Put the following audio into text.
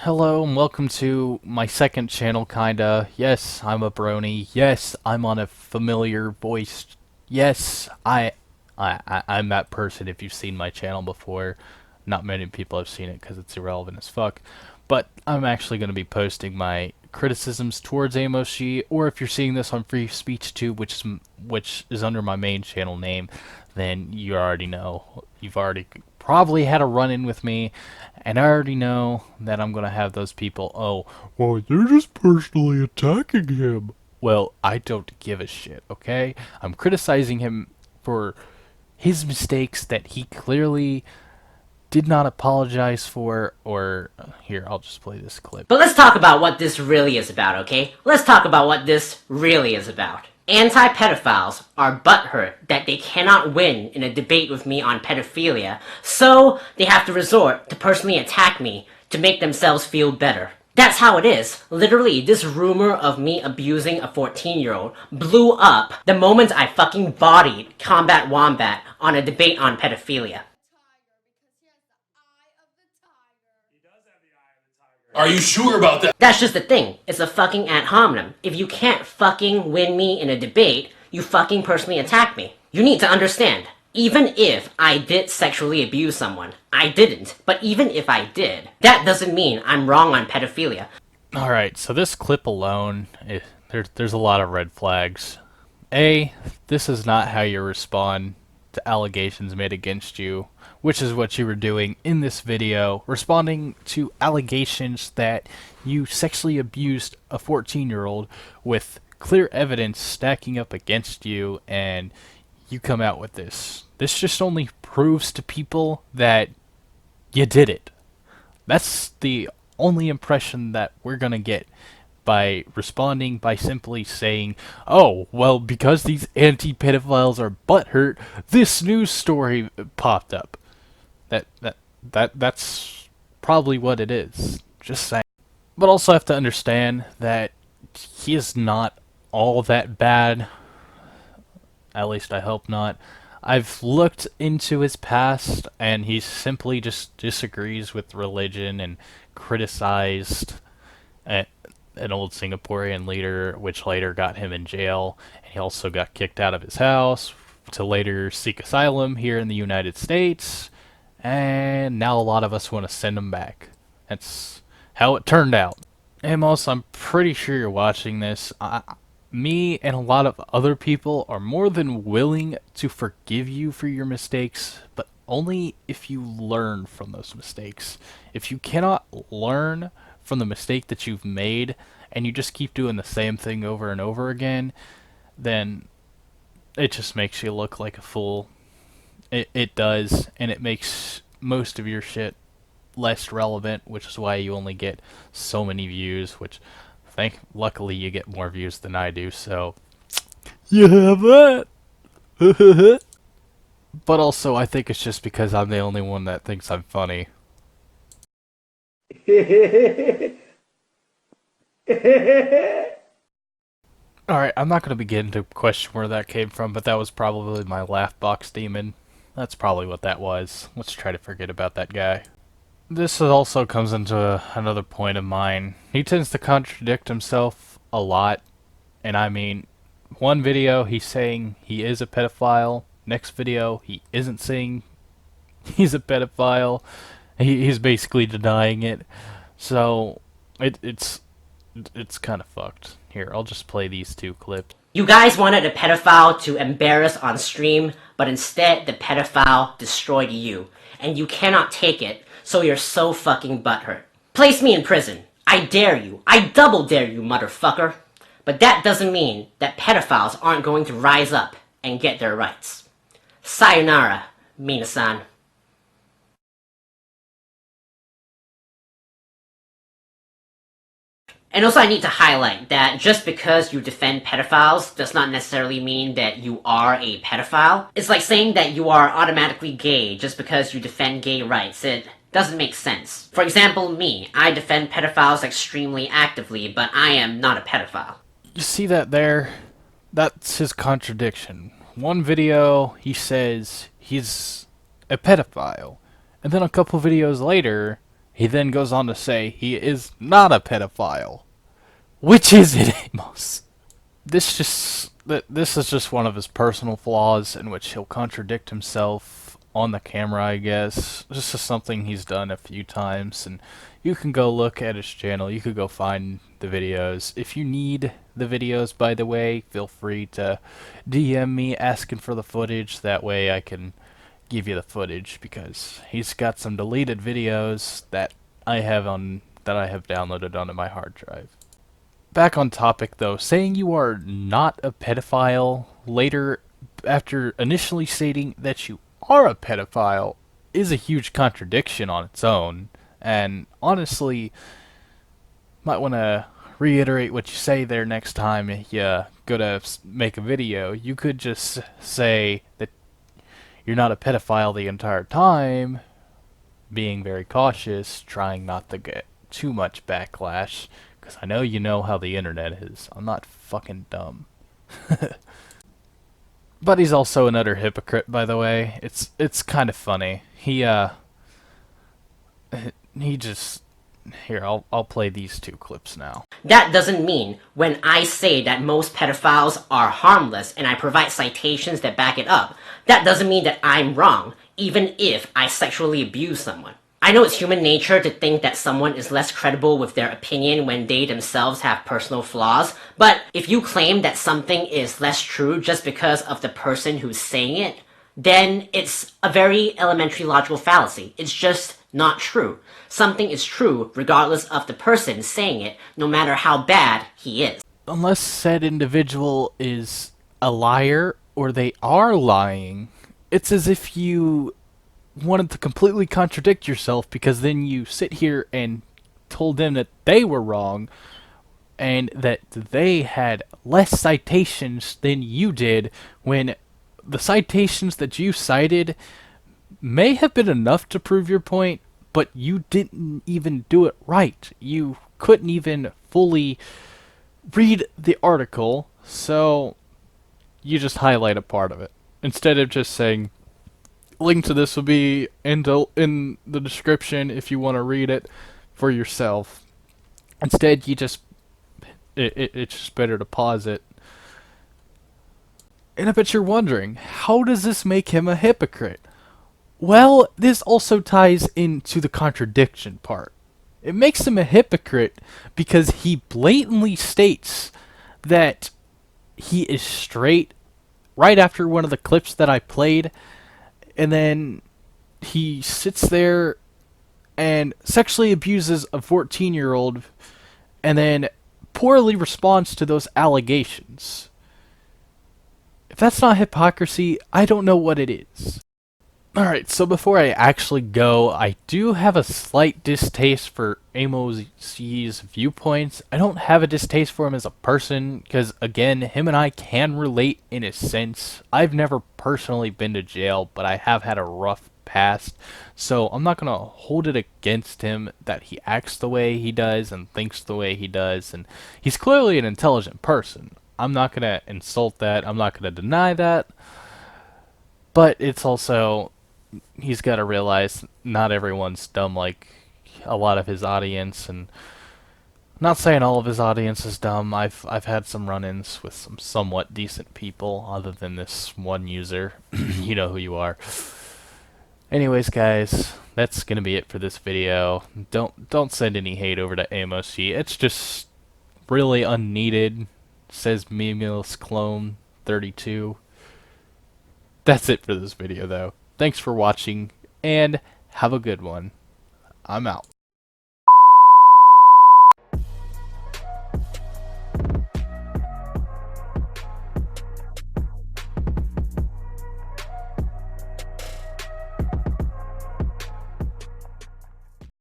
Hello and welcome to my second channel, kinda. Yes, I'm a brony. Yes, I'm on a familiar voice. Yes, I'm that person if you've seen my channel before. Not many people have seen it because it's irrelevant as fuck. But I'm actually going to be posting my criticisms towards Amos, or if you're seeing this on Free Speech Tube, which is under my main channel name, then you already know. You've already probably had a run-in with me, and I already know that I'm gonna have those people, oh, well, you're just personally attacking him. Well, I don't give a shit, okay? I'm criticizing him for his mistakes that he clearly did not apologize for, or here, I'll just play this clip. But let's talk about what this really is about, okay? Let's talk about what this really is about. Anti-pedophiles are butthurt that they cannot win in a debate with me on pedophilia, so they have to resort to personally attack me to make themselves feel better. That's how it is. Literally, this rumor of me abusing a 14-year-old blew up the moment I fucking bodied Combat Wombat on a debate on pedophilia. Are you sure about that? That's just the thing. It's a fucking ad hominem. If you can't fucking win me in a debate, you fucking personally attack me. You need to understand. Even if I did sexually abuse someone, I didn't. But even if I did, that doesn't mean I'm wrong on pedophilia. Alright, so this clip alone, there's a lot of red flags. A, this is not how you respond to allegations made against you, which is what you were doing in this video, responding to allegations that you sexually abused a 14-year-old with clear evidence stacking up against you, and you come out with this. This just only proves to people that you did it. That's the only impression that we're gonna get by responding by simply saying, oh, well, because these anti-pedophiles are butthurt, this news story popped up. That's probably what it is. Just saying. But also have to understand that he is not all that bad. At least I hope not. I've looked into his past, and he simply just disagrees with religion and criticized an old Singaporean leader, which later got him in jail. And he also got kicked out of his house to later seek asylum here in the United States. And now a lot of us want to send him back. That's how it turned out. Amos, I'm pretty sure you're watching this. Me and a lot of other people are more than willing to forgive you for your mistakes, but only if you learn from those mistakes. If you cannot learn from the mistake that you've made, and you just keep doing the same thing over and over again, then it just makes you look like a fool. It does, and it makes most of your shit less relevant, which is why you only get so many views, which luckily you get more views than I do, so you have that. But also, I think it's just because I'm the only one that thinks I'm funny. Alright, I'm not going to begin to question where that came from, but that was probably my laugh box demon. That's probably what that was. Let's try to forget about that guy. This also comes into another point of mine. He tends to contradict himself a lot, and I mean, one video he's saying he is a pedophile, next video he isn't saying he's a pedophile. He's basically denying it. So it's kind of fucked. Here, I'll just play these two clips. You guys wanted a pedophile to embarrass on stream, but instead the pedophile destroyed you. And you cannot take it, so you're so fucking butthurt. Place me in prison. I dare you. I double dare you, motherfucker. But that doesn't mean that pedophiles aren't going to rise up and get their rights. Sayonara, Minasan. And also I need to highlight that just because you defend pedophiles does not necessarily mean that you are a pedophile. It's like saying that you are automatically gay just because you defend gay rights. It doesn't make sense. For example, me, I defend pedophiles extremely actively, but I am not a pedophile. You see that there? That's his contradiction. One video, he says he's a pedophile. And then a couple videos later, He then goes on to say he is not a pedophile. Which is it, Amos? This is just one of his personal flaws in which he'll contradict himself on the camera, I guess. This is something he's done a few times, and you can go look at his channel. You could go find the videos. If you need the videos, by the way, feel free to DM me asking for the footage. That way I can give you the footage, because he's got some deleted videos that I have downloaded onto my hard drive. Back on topic though, saying you are not a pedophile later, after initially stating that you are a pedophile, is a huge contradiction on its own, and honestly might want to reiterate what you say there next time you go to make a video. You could just say that you're not a pedophile the entire time, being very cautious, trying not to get too much backlash, because I know you know how the internet is. I'm not fucking dumb. But he's also an utter hypocrite, by the way. It's kind of funny. He just... Here, I'll play these two clips now. That doesn't mean when I say that most pedophiles are harmless and I provide citations that back it up, that doesn't mean that I'm wrong, even if I sexually abuse someone. I know it's human nature to think that someone is less credible with their opinion when they themselves have personal flaws, but if you claim that something is less true just because of the person who's saying it, then it's a very elementary logical fallacy. It's just not true. Something is true regardless of the person saying it, no matter how bad he is. Unless said individual is a liar or they are lying, it's as if you wanted to completely contradict yourself, because then you sit here and told them that they were wrong and that they had less citations than you did, when the citations that you cited may have been enough to prove your point, but you didn't even do it right. You couldn't even fully read the article, so you just highlight a part of it instead of just saying, link to this will be in the description if you want to read it for yourself. Instead, you just it's just better to pause it. And I bet you're wondering, how does this make him a hypocrite? Well, this also ties into the contradiction part. It makes him a hypocrite because he blatantly states that he is straight right after one of the clips that I played, and then he sits there and sexually abuses a 14-year-old and then poorly responds to those allegations. If that's not hypocrisy, I don't know what it is. Alright, so before I actually go, I do have a slight distaste for Amos's viewpoints. I don't have a distaste for him as a person, because again, him and I can relate in a sense. I've never personally been to jail, but I have had a rough past, so I'm not going to hold it against him that he acts the way he does and thinks the way he does, and he's clearly an intelligent person. I'm not going to insult that, I'm not going to deny that, but it's also... he's got to realize not everyone's dumb like a lot of his audience, and I'm not saying all of his audience is dumb. I've had some run-ins with some somewhat decent people, other than this one user. You know who you are. Anyways, guys, that's gonna be it for this video. Don't send any hate over to Amos. It's just really unneeded. Says Memeless Clone 32. That's it for this video, though. Thanks for watching, and have a good one. I'm out.